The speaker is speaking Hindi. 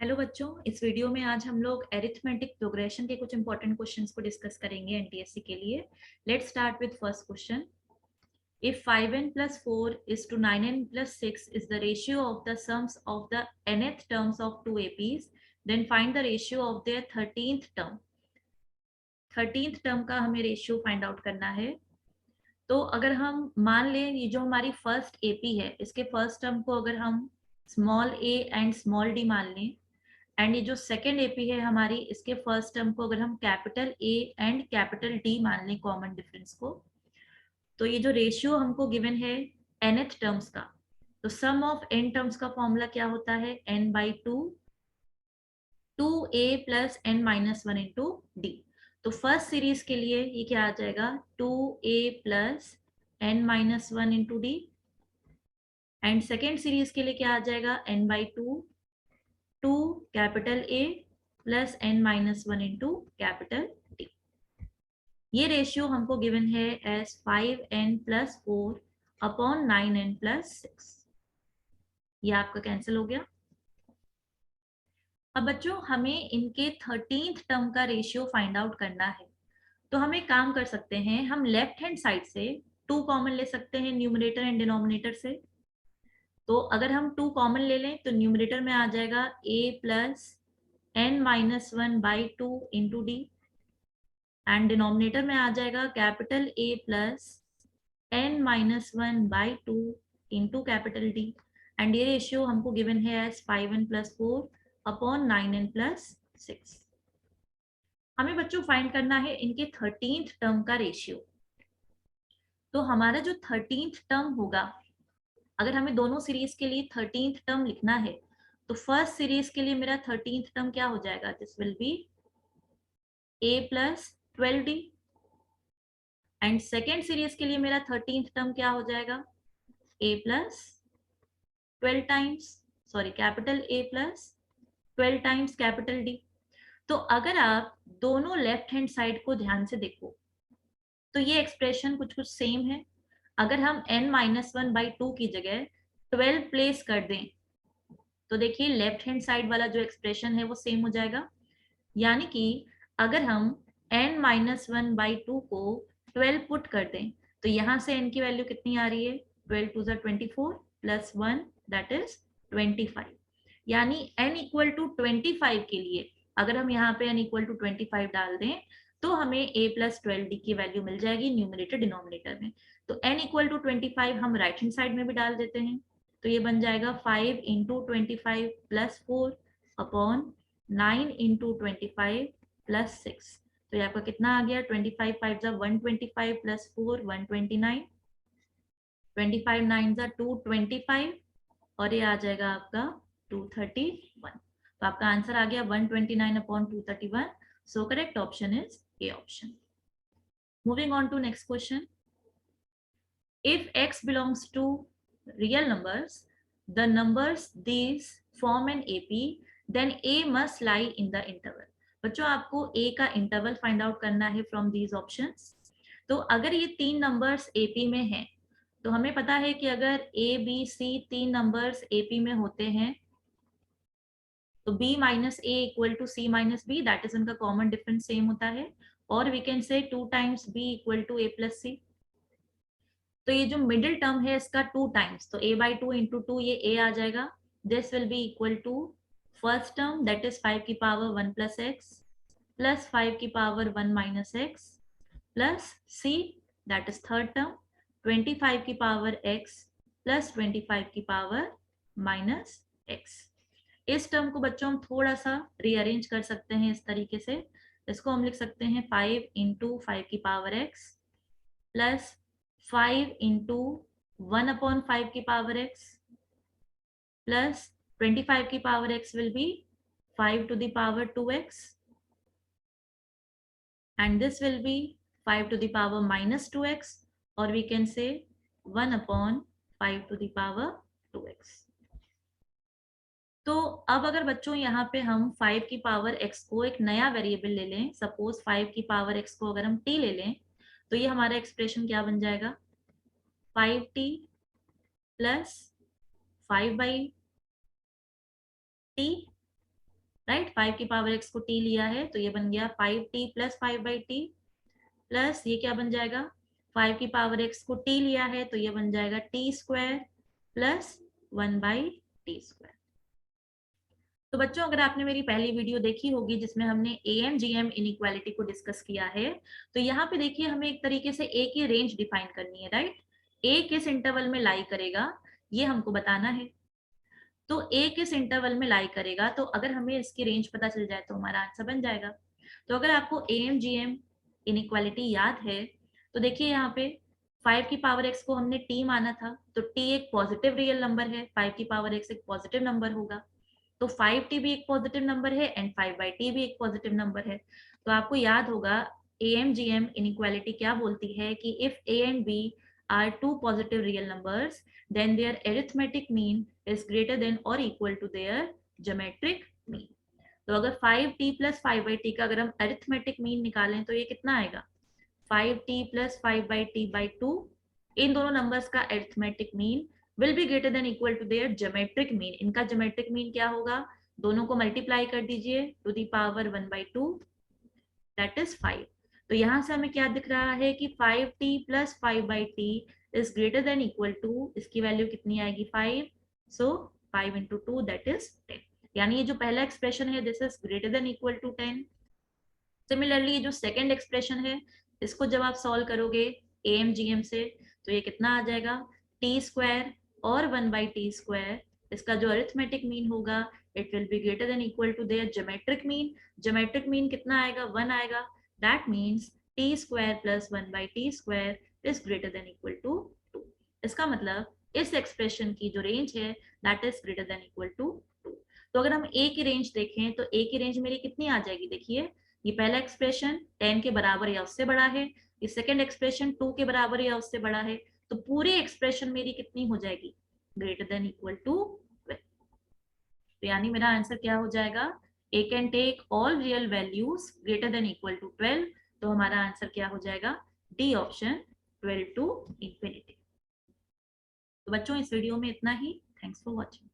हेलो बच्चों, इस वीडियो में आज हम लोग एरिथमेटिक प्रोग्रेशन के कुछ इंपॉर्टेंट क्वेश्चंस को डिस्कस करेंगे एनटीएससी के लिए। Let's start with first question. If 5n plus 4 is to 9n plus 6 is the ratio of the sums of the nth terms of two APs, then find the ratio of their 13th term। 13th term का हमें रेशियो फाइंड आउट करना है। तो अगर हम मान लें ये जो हमारी फर्स्ट एपी है, इसके फर्स्ट टर्म को अगर हम small A and small D मान लें, एंड ये जो सेकेंड एपी है हमारी, इसके फर्स्ट टर्म को अगर हम capital A and capital D मान लें कॉमन डिफरेंस को, तो ये जो रेशियो हमको गिवन है nth टर्म्स का, तो सम ऑफ n टर्म्स का फॉर्मूला क्या होता है? n by two a plus n minus one into d. तो फर्स्ट सीरीज के लिए ये क्या आ जाएगा? Two a plus n minus one into d, and second series के लिए क्या आ जाएगा? n by two capital A plus n minus one into capital D. ये रेशियो हमको गिवन है as 5n plus 4 upon 9n plus 6। ये आपका कैंसिल हो गया। अब बच्चों हमें इनके 13th टर्म का रेशियो फाइंड आउट करना है। तो हम एक काम कर सकते हैं, हम लेफ्ट हैंड साइड से 2 कॉमन ले सकते हैं न्यूमरेटर एंड डिनोमिनेटर से। तो अगर हम 2 कॉमन ले लें तो न्यूमरेटर में आ जाएगा a plus n minus one by two into d, and denominator में आ जाएगा capital A plus n minus one by two into capital D, and ये रेशियो हमको गिवन है as 5n plus 4 upon 9n plus 6। हमें बच्चों फाइंड करना है इनके 13th टर्म का रेशियो। तो हमारा जो 13th टर्म होगा, अगर हमें दोनों सीरीज के लिए 13th टर्म लिखना है, तो फर्स्ट सीरीज के लिए मेरा 13th टर्म क्या हो जाएगा? This will B a plus 12d, and second series के लिए मेरा 13th टर्म क्या हो जाएगा? a plus 12 times, sorry capital A plus 12 times capital D। तो अगर आप दोनों लेफ्ट हैंड साइड को ध्यान से देखो तो ये एक्सप्रेशन कुछ कुछ सेम है। अगर हम n minus one by to की जगह 12 प्लेस कर दें तो देखिए लेफ्ट हैंड साइड वाला जो एक्सप्रेशन है वो सेम हो जाएगा। यानी कि अगर हम n minus one by to को 12 पुट कर दें तो यहाँ से n की वैल्यू कितनी आ रही है? 12 टू ज़ा 24 प्लस 1 दैट इज 25। यानी n इक्वल टू 25 के लिए अगर हम यहाँ पे n इक्वल टू 25 डाल दें तो हमें a प्लस 12d की वैल्यू मिल जाएगी न्यूमरेटर डिनोमिनेटर में। तो n इक्वल टू 25 हम राइट हैंड साइड में भी डाल देते हैं, तो ये बन जाएगा 5 into 25 plus 4 upon 9 into 25 plus 6। तो ये आपका कितना आ गया? 25 5 जा 125 प्लस 4 129, 25 9 जा 225, और ये आ जाएगा आपका 231। तो आपका आंसर आ गया 129 upon 231। So correct option is A option. Moving on to next question. If x belongs to real numbers, the numbers these form an AP, then A must lie in the interval। बच्चों आपको A का इंटरवल फाइंड आउट करना है फ्रॉम दीज ऑप्शंस। तो अगर ये तीन नंबर्स AP में हैं, तो हमें पता है कि अगर A B C तीन नंबर्स AP में होते हैं तो B minus A equal to C minus B, that is उनका कॉमन डिफरेंस सेम होता है। और we can say 2 times B equal to A plus C। तो ये जो मिडिल टर्म है इसका 2 टाइम्स, तो a by two into two ये a आ जाएगा। This will be equal to first term that is 5 की पावर 1 प्लस एक्स प्लस 5 की power 1 minus x plus c that is third term 25 की पावर x प्लस 25 की पावर माइनस x। इस टर्म को बच्चों हम थोड़ा सा रीअरेंज कर सकते हैं इस तरीके से। इसको हम लिख सकते हैं 5 इंटू 5 की power x plus 5 into 1 upon 5 की पावर x प्लस 25 की power x will be 5 to the power 2x, and this will be 5 to the power minus 2x, or we can say 1 upon 5 to the power 2x। तो अब अगर बच्चों यहाँ पे हम 5 की पावर x को एक नया वेरिएबल ले लें, सपोज 5 की पावर x को अगर हम t ले लें, तो ये हमारा एक्सप्रेशन क्या बन जाएगा? 5t plus 5 by t right. 5 की पावर x को t लिया है तो ये बन गया 5t प्लस 5/t, प्लस ये क्या बन जाएगा, 5 की पावर x को t लिया है तो ये बन जाएगा t स्क्वायर प्लस 1/t²। तो बच्चों अगर आपने मेरी पहली वीडियो देखी होगी जिसमें हमने AMGM इनइक्वालिटी को डिस्कस किया है, तो यहाँ पे देखिए हमें एक तरीके से A की रेंज डिफाइन करनी है, राइट। A किस इंटरवल में लाई करेगा ये हमको बताना है। तो A किस इंटरवल में लाई करेगा, तो अगर हमें इसकी रेंज पता चल जाए तो हमारा आंसर बन जाएगा। तो अगर आपको AMGM इनइक्वालिटी याद है तो देखिए यहाँ पे 5 की पावर x को हमने t माना था, तो t एक पॉजिटिव रियल नंबर है, 5 की पावर x एक पॉजिटिव नंबर होगा, तो 5t भी एक पॉजिटिव नंबर है एंड 5/t भी एक पॉजिटिव नंबर है। तो आपको याद होगा AMGM इनइक्वालिटी क्या बोलती है कि if a and b are two positive real numbers then their arithmetic mean is greater than or equal to their geometric mean। तो अगर 5t प्लस 5/t का अगर हम अरिथमेटिक मीन निकालें तो ये कितना आएगा, 5t प्लस 5/t/2। इन दोनों नंबर्स का arithmetic mean will be greater than equal to their geometric mean. इनका ज्योमेट्रिक मीन क्या होगा, दोनों को मल्टीप्लाई कर दीजिए to the power 1/2, that is 5। तो यहाँ से हमें क्या दिख रहा है कि 5t plus 5/t is greater than equal to, इसकी वैल्यू कितनी आएगी 5, सो 5 into 2 दैट इज 10। यानी ये जो पहला एक्सप्रेशन है this is greater than equal to 10। Similarly ये जो सेकेंड एक्सप्रेशन है इसको जब आप सॉल्व करोगे AMGM से तो ये कितना आ जाएगा, टी स्क्वायर और 1/t²। इसका जो अरिथमेटिक मीन होगा it will be greater than equal to their geometric mean. Geometric mean कितना आएगा, 1 आएगा, that means t square plus 1/t² is greater than equal to 2। इसका मतलब इस एक्सप्रेशन की जो रेंज है that is greater than equal to 2। तो अगर हम A की रेंज देखें तो A की रेंज मेरी कितनी आ जाएगी, देखिए ये पहला एक्सप्रेशन 10 के बराबर या उससे बड़ा है, ये सेकंड एक्सप्रेशन 2 के बराबर या उससे बड़ा है, तो पूरी एक्सप्रेशन मेरी कितनी हो जाएगी, ग्रेटर देन इक्वल टू 12। तो यानी मेरा आंसर क्या हो जाएगा, A can take all real values greater than equal to 12। तो हमारा आंसर क्या हो जाएगा, डी ऑप्शन 12 to infinity। तो बच्चों इस वीडियो में इतना ही। Thanks for watching.